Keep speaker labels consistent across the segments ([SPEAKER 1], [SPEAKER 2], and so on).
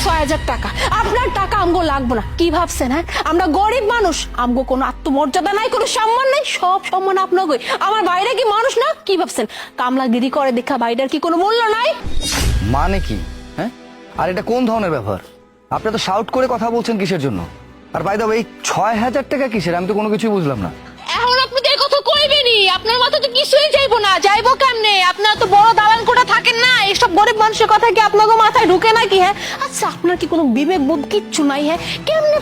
[SPEAKER 1] 6,000 টাকা, আপনার টাকা আমগো লাগবো না। কি ভাবছেন হ্যাঁ? আমরা গরিব মানুষ, আমগো কোনো আত্মমর্যাদা নাই, কোনো সম্মান নাই, সব সম্মান আপনাকে। আমার বাইরে কি মানুষ না? কি ভাবছেন কামলাগিরি করে দেখা বাইরের কি কোনো মূল্য নাই?
[SPEAKER 2] মানে কি হ্যাঁ? আর এটা কোন ধরনের ব্যাপার? আপনি তো শাউট করে কথা বলছেন কিসের জন্য? আর বাই দ্য ওয়ে 6,000 টাকা কিসের? আমি তো কোনো কিছুই বুঝলাম না।
[SPEAKER 1] এখন আপনি তো এই কথা কইবেনই, আপনার মাথা তো কিছুই যাইবো না। যাইবো কেমনে? আপনার তো বড় দালান কোঠা থাকেন না, এইসব গরিব মানুষের কথা কি আপনাকে মাথায় ঢুকে নাকি? হ্যাঁ আচ্ছা, আপনার কি কোনো বিবেক বোধ কিচ্ছু নাই? হ্যাঁ কেমনে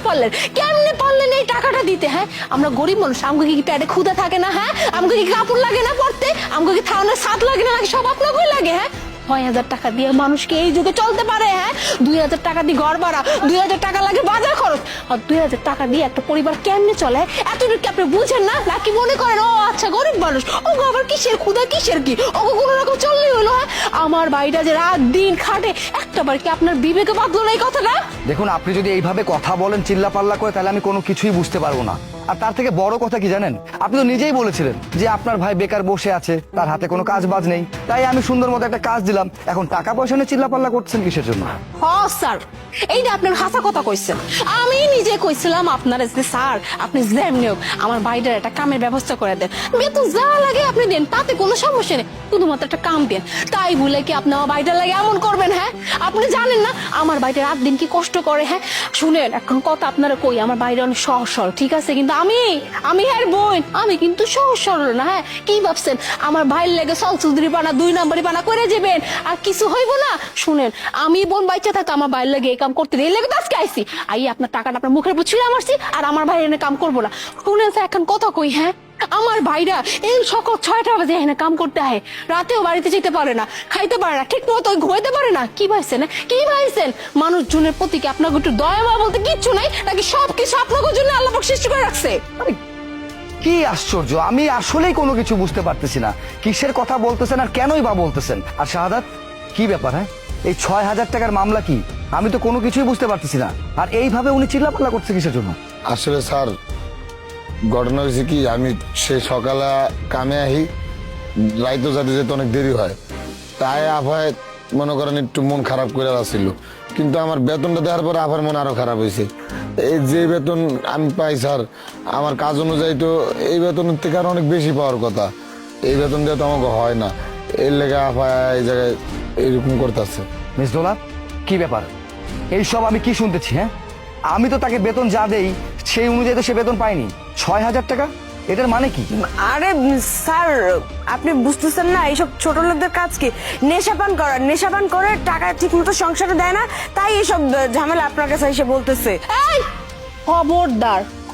[SPEAKER 1] পারলেন এই টাকাটা দিতে? হ্যাঁ আমরা গরিব মানুষ, আমাকে কি পেটে ক্ষুধা থাকে না? হ্যাঁ আমাকে কি কাপড় লাগে না পরতে? আমাকে কি খাওয়ানোর স্বাদ লাগে না? নাকি সব আপনাকেই লাগে? হ্যাঁ 6,000 টাকা দিয়ে মানুষ কি এই যুগে চলতে পারে? হ্যাঁ 2,000 টাকা দিয়ে ঘর ভাড়া, 2,000 টাকা লাগে বাজার খরচ, আর 2,000 টাকা দিয়ে একটা পরিবার কেমনে চলে? এতটুকু আপনি বুঝেন না? নাকি মনে করেন ও আচ্ছা গরিব মানুষ, ও আবার কিসের ক্ষুধা কিসের কি, ও কোনো রকম চললেই হলো? হ্যাঁ আমার ভাইটা যে রাত দিন খাটে, একটাবার কি আপনার বিবেকে বাঁধলো না এই কথাটা?
[SPEAKER 2] দেখুন, আপনি যদি এইভাবে কথা বলেন চিল্লা পাল্লা করে, তাহলে আমি কোনো কিছুই বুঝতে পারবো না। আর তার থেকে বড় কথা কি জানেন, আপনি তো নিজেই বলেছিলেন যে আপনার ভাই বেকার বসে আছে, তার হাতে কোনো কাজ বাজ নেই, তাই আমি সুন্দর মতো একটা কাজ দিলাম। এখন টাকা পয়সা নিয়ে চিল্লা পাল্লা করছেন কিসের জন্য?
[SPEAKER 1] স্যার এইটা আপনার হাসা কথা কইছেন। আমি নিজে কইছিলাম আপনার যে স্যার আপনি যেমনি হোক আমার ভাইটার একটা কামের ব্যবস্থা করে দেন, বেতন যা লাগে আপনি দেন, তাতে কোনো সমস্যা নেই, শুধুমাত্র একটা কাম দেন। তাই বলে কি আপনি আমার ভাইটার লাগে এমন করবেন? হ্যাঁ আপনি জানেন না আমার ভাইটা রাত দিন কি কষ্ট করে? হ্যাঁ শুনেন এখন কথা আপনারা কই, আমার ভাইটা অনেক সহজ সরল, ঠিক আছে, কিন্তু আমি আর বোন আমি কিন্তু সহজ সরল না। হ্যাঁ কি ভাবছেন আমার ভাইয়ের লেগে চলচুদরি পানা 2 নম্বরই পানা করে যাবেন আর কিছু হইব না? শুনেন আমি বোন বাইচা থাকতে আমার ভাইয়ের লেগে এই কাম করতে এই লেগে তো আজকে আইসি, আই আপনার টাকাটা আপনার মুখের উপর ছিঁড়ে মারছি, আর আমার ভাই এনে কাম করবো না। শুনেন স্যার এখন কথা কই, হ্যাঁ আমার ভাইরা এই সকাল 6টা বাজে এখানে কাম করতে হয়, রাতেও বাড়িতে যেতে পারে না, খাইতে পারে না, ঠিক মতো ঘুমাইতে পারে না। কি ভাইছেন কি ভাইছেন? মানুষজনের প্রতি কি আপনাকে একটু দয়া মায়া বলতে কিচ্ছু নাই নাকি? সবকিছু আপনাদের জন্য আল্লাহ পাক সৃষ্টি করে রাখছে।
[SPEAKER 2] কি আশ্চর্য, আমি আসলেই কোনো কিছু বুঝতে পারতেছি না কিসের কথা বলতেছেন আর কেনই বা বলতেছেন। আর শাহাদাত কি ব্যাপার? হ্যাঁ এই 6,000 টাকার মামলা কি? আমি তো কোনো কিছুই বুঝতে পারতেছি না। আর এইভাবে উনি চিল্লাপাল্লা করছে কিসের জন্য?
[SPEAKER 3] আসলে স্যার ঘটনা হয়েছে কি, আমি সে সকালে কামে আহি, রাইতো যাতে যেতে অনেক দেরি হয়, তাই আভায় মনে করেন একটু মন খারাপ করে আসছিল। কিন্তু আমার বেতনটা দেওয়ার পরে আবার মন আরো খারাপ হয়েছে। এই যে বেতন আমি পাই স্যার, আমার কাজ অনুযায়ী তো এই বেতনের থেকে আরো অনেক বেশি পাওয়ার কথা, এই বেতন দিয়ে তো আমাকে হয় না। এর লেগে আভায় এই জায়গায় এইরকম করতেছে।
[SPEAKER 2] মিস দোলা কি ব্যাপার? এইসব আমি কি শুনতেছি? হ্যাঁ আমি তো তাকে বেতন যা দেই সেই অনুযায়ী তো সে বেতন পায়নি। 6,000 টাকা এটার মানে কি?
[SPEAKER 4] আরে স্যার আপনি বুঝতেছেন না এইসব ছোট লোকদের কাজ কি? নেশাপান করে টাকা ঠিক মতো সংসারে দেয় না, তাই এইসব ঝামেলা আপনার কাছে এসে বলতেছে।
[SPEAKER 1] এই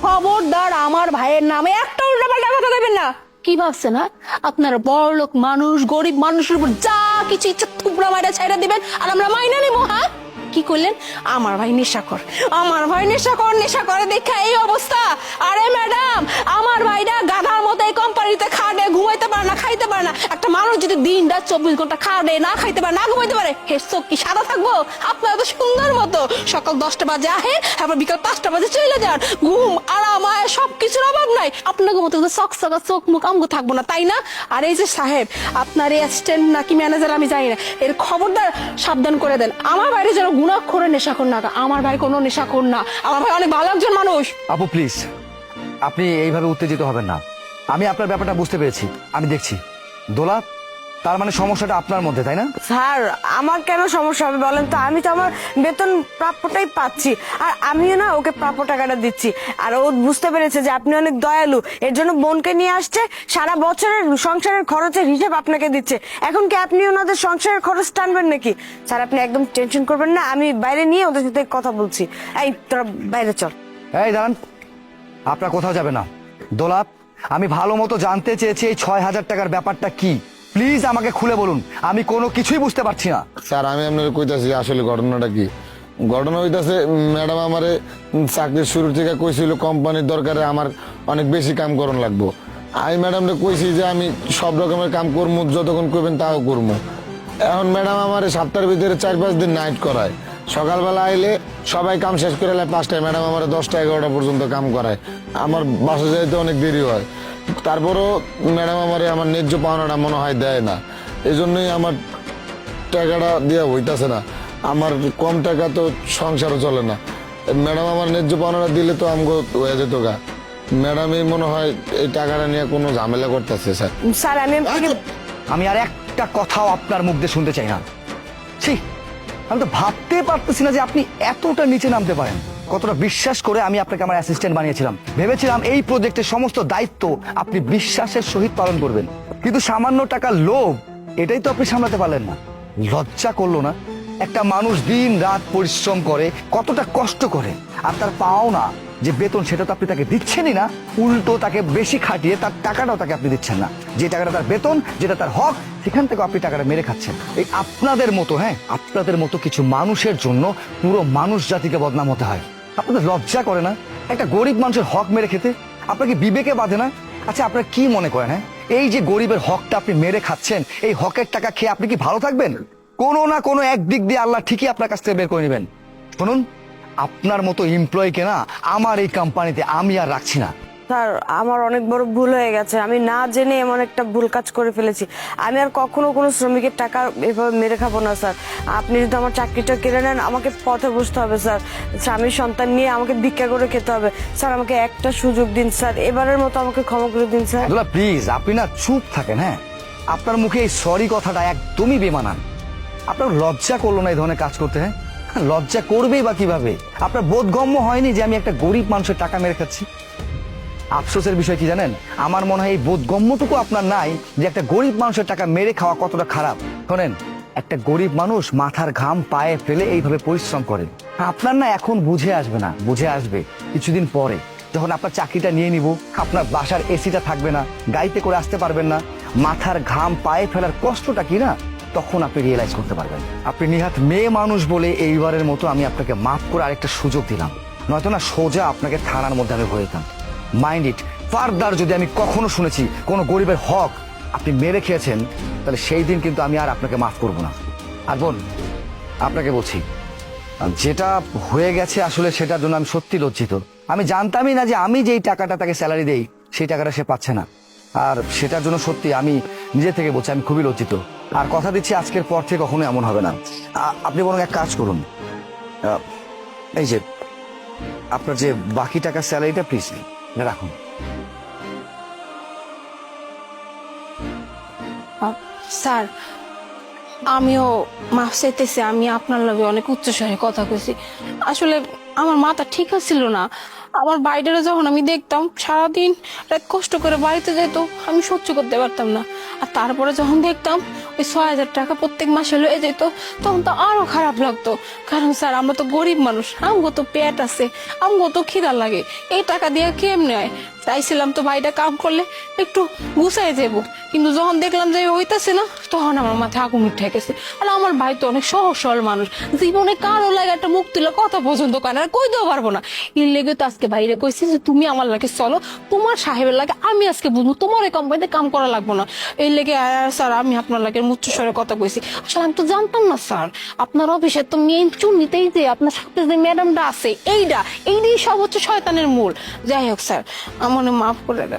[SPEAKER 1] খবরদার আমার ভাইয়ের নামে একটা উল্টাপাল্টা কথা দেবেন না। কি ভাবছেন হ্যাঁ আপনারা বড় লোক মানুষ গরিব মানুষের উপর যা কিছু ইচ্ছা থুবড়া মাইরা ছাইরা দিবেন আর আমরা মাইনা নেবো? হ্যাঁ কি করলেন? আমার ভাই নেশা করে দেখা এই অবস্থা। আরে ম্যাডাম আমার ভাইরা গাধার মতো এই কোম্পানিতে খাটে, ঘুমাইতে পারে না, খাইতে পারে না। একটা মানুষ যদি দিন রাত 24 ঘন্টা খাটে, না খাইতে পারে, না ঘুমাইতে পারে, হের চোখ কি সাদা থাকবো? আপনারা তো সুন্দর মতো সকাল 10টা বাজে আহে, আবার বিকাল 5টা বাজে চলে যান, ঘুম আরাম আয় সবকিছুর অভাব নাই। আপনাদের মতো চকচকা চোখ মুখ আমগো থাকবো না, তাই না? আর এই যে সাহেব আপনার এই অ্যাসিস্ট্যান্ট নাকি ম্যানেজার আমি জানি না, এর খবরদার সাবধান করে দেন আমার বাইরে যেন গুনাহখোরের নেশাখোর না। আমার ভাই কোনো নেশাখোর না, আমার ভাই অনেক ভালো একজন মানুষ।
[SPEAKER 2] আপু প্লিজ, আপনি এইভাবে উত্তেজিত হবেন না। আমি আপনার ব্যাপারটা বুঝতে পেরেছি, আমি দেখছি। দোলা তার মানে সমস্যাটা আপনার মধ্যে, তাই না?
[SPEAKER 4] স্যার আমার কেন সমস্যা হবে বলেন তো? আমি তো আমার বেতন প্রাপ্যটাই পাচ্ছি, আর আমিও না ওকে প্রাপ্য টাকাটা দিচ্ছি। আর ও বুঝতে পেরেছে যে আপনি অনেক দয়ালু, এর জন্য বোনকে নিয়ে আসছে, সারা বছরের সংসারের খরচের হিসাব আপনাকে দিচ্ছে। এখন কি আপনি ওনাদের সংসারের খরচ টানবেন নাকি? স্যার আপনি একদম টেনশন করবেন না, আমি বাইরে নিয়ে ওদের সাথে কথা বলছি। এই তোরা বাইরে চল।
[SPEAKER 2] এই দাঁড়ান, আপনার কোথাও যাবে না। দোলা আমি ভালো মতো জানতে চেয়েছি এই 6,000 টাকার ব্যাপারটা কি, প্লিজ আমাকে খুলে বলুন, আমি কোনো কিছুই বুঝতে পারছি না।
[SPEAKER 3] স্যার আমি আপনার কইতাছি আসলে ঘটনাটা কি। ঘটনা হইতাছে ম্যাডাম আমারে চাকরির শুরু থেকে কইছিল কোম্পানির দরকারে আমার অনেক বেশি কাম করন লাগবো। আমি ম্যাডামরে কইছি যে আমি সব রকমের কাম করবো, যতক্ষণ করবেন তাও করবো। এখন ম্যাডাম আমারে সপ্তাহের ভিতরে 4-5 দিন নাইট করায়। সকালবেলা আইলে সবাই কাম শেষ করে এলে 5টায়, ম্যাডাম আমার 10টা-11টা পর্যন্ত কাম করায়। আমার বাসা যাইতে অনেক দেরি হয়। তারপরও ম্যাডাম আমারে আমার ন্যায্য পাওনাটা মনে হয় দেয় না, এই জন্যই আমার টাকাটা দেওয়া হইতাছে না। আমার কম টাকা তো সংসারও চলে না। ম্যাডাম আমার ন্যায্য পাওনাটা দিলে তো আমগো হয়ে যেত গা। ম্যাডামই মনে হয় এই টাকাটা নিয়ে কোনো ঝামেলা করতেছে স্যার।
[SPEAKER 4] স্যার আমি
[SPEAKER 2] আমি আর একটা কথাও আপনার মুখ দিয়ে শুনতে চাই না। ছি, আমি তো ভাবতে পারতেছি না যে আপনি এতটা নিচে নামতে পারেন। কতটা বিশ্বাস করে আমি আপনাকে আমার অ্যাসিস্ট্যান্ট বানিয়েছিলাম, ভেবেছিলাম এই প্রজেক্টের সমস্ত দায়িত্ব আপনি বিশ্বাসের সহিত পালন করবেন, কিন্তু সামান্য টাকার লোভ এটাই তো আপনি সামলাতে পারলেন না। লজ্জা করলো না? একটা মানুষ দিন রাত পরিশ্রম করে, কতটা কষ্ট করে, আর তার পাওনা যে বেতন সেটা তো আপনি তাকে দিচ্ছেনই না, উল্টো তাকে বেশি খাটিয়ে তার টাকাটাও তাকে আপনি দিচ্ছেন না। যে টাকাটা তার বেতন, যেটা তার হক, সেখান থেকে আপনি টাকাটা মেরে খাচ্ছেন। এই আপনাদের মতো, হ্যাঁ, আপনাদের মতো কিছু মানুষের জন্য পুরো মানুষ জাতিকে বদনাম হতে হয়। আপনাদের লজ্জা করে না একটা গরিব মানুষের হক মেরে খেতে? আপনাকে বিবেকে বাঁধে না? আচ্ছা, আপনারা কি মনে করেন, হ্যাঁ, এই যে গরিবের হকটা আপনি মেরে খাচ্ছেন, এই হকের টাকা খেয়ে আপনি কি ভালো থাকবেন? কোনো না কোনো একদিক দিয়ে আল্লাহ ঠিকই আপনার কাছ থেকে বের করে নেবেন। শুনুন, আপনার মতো এমপ্লয়িকে না আমার এই কোম্পানিতে আমি আর রাখছি না।
[SPEAKER 4] স্যার আমার অনেক বড় ভুল হয়ে গেছে, আমি না জেনে এমন একটা ভুল কাজ করে ফেলেছি। আমি আর কখনো কোনো শ্রমিকের টাকা এভাবে মেরে খাবো না স্যার। আপনি যদি আমার চাকরিটা কেড়ে নেন, আমাকে পথে বসতে হবে স্যার। স্বামী সন্তান নিয়ে আমাকে ভিক্ষা করে খেতে হবে স্যার। আমাকে একটা সুযোগ দিন স্যার, এবারের মতো আমাকে ক্ষমা করে দিন স্যার।
[SPEAKER 2] দুলা প্লিজ, আপনি না চুপ থাকেন। হ্যাঁ, আপনার মুখে এই সরি কথাটা একদমই বেমানান। আপনার লজ্জা করলো না এই ধরনের কাজ করতে? হ্যাঁ, লজ্জা করবেই বা কিভাবে? আপনার বোধগম্য হয়নি যে আমি একটা গরিব মানুষের টাকা মেরে খাচ্ছি? আফসোসের বিষয় কি জানেন, আমার মনে হয় এই বোধগম্যটুকু আপনার নাই যে একটা গরিব মানুষের টাকা মেরে খাওয়া কতটা খারাপ। শোনেন, একটা গরিব মানুষ মাথার ঘাম পায়ে ফেলে এইভাবে পরিশ্রম করে। আপনার না এখন বুঝে আসবে না, বুঝে আসবে কিছুদিন পরে, যখন আপনার চাকরিটা নিয়ে নিব, আপনার বাসার এসিটা থাকবে না, গাড়িতে করে আসতে পারবেন না, মাথার ঘাম পায়ে ফেলার কষ্টটা কি না, তখন আপনি রিয়েলাইজ করতে পারবেন। আপনি নিহাত মেয়ে মানুষ বলে এইবারের মতো আমি আপনাকে মাফ করে আরেকটা সুযোগ দিলাম, নয়তো না সোজা আপনাকে থানার মধ্যে আমি হয়ে যেতাম। মাইন্ড ইট, ফার্দার যদি আমি কখনো শুনেছি কোনো গরিবের হক আপনি মেরে খেয়েছেন, তাহলে সেই দিন কিন্তু আমি আর আপনাকে মাফ করব না। আর বোন, আপনাকে বলছি, যেটা হয়ে গেছে আসলে সেটার জন্য আমি সত্যি লজ্জিত। আমি জানতামই না যে আমি যেই টাকাটা তাকে স্যালারি দেই সেই টাকাটা সে পাচ্ছে না, আর সেটার জন্য সত্যি আমি নিজে থেকে বলছি আমি খুবই লজ্জিত। আর কথা দিচ্ছি আজকের পর থেকে কখনো এমন হবে না। আপনি বরং এক কাজ করুন, এই যে আপনার যে বাকি টাকার স্যালারিটা প্লিজ রাখুন।
[SPEAKER 1] স্যার, আমিও মাফ চাইতেছি, আমি আপনার লগে অনেক উচ্চস্বরে কথা কইছি। আসলে আমার মাথা ঠিক ছিল না। আমার বাইরেও যখন আমি দেখতাম সারাদিন রাত কষ্ট করে বাড়িতে যেত, আমি সহ্য করতে পারতাম না। আর তারপরে যখন দেখতাম ওই 6,000 টাকা প্রত্যেক মাসে লয়ে যেত, তখন তো আরো খারাপ লাগতো। কারণ স্যার, আমরা তো গরিব মানুষ, আমগো তো পেট আছে, আমগো তো খিদা লাগে, এই টাকা দিয়ে কেমনে হয়? চাইছিলাম তো ভাইটা কাম করলে একটু গুছাই যাবো, কিন্তু যখন দেখলাম যে হইতাছে না, তখন আমার মাথায় আগুন উঠে গেছে। আর আমার ভাই তো অনেক সহজ সরল মানুষ, জীবনে কারো লাগে একটা মুখ তুলে কথা পর্যন্ত কয় না, আর কইতেও পারবো না। এর লেগে তো আজকে বাইরে কইছি যে তুমি আমার লাগে চলো, তোমার সাহেবের লাগে আমি আজকে বুঝবো, তোমার এই কোম্পানিতে কাম করা লাগবো না। এই লেগে স্যার আমি আপনার লাগে উচ্চস্বরে কথা কইছি। আসলে আমি তো জানতাম না স্যার, আপনার অফিসে তো মেন চুনিতেই যে আপনার সাথে যে ম্যাডামটা আছে, এইটাই সব হচ্ছে শয়তানের মূল। যাই হোক স্যার, আমার মাফ করে দেন।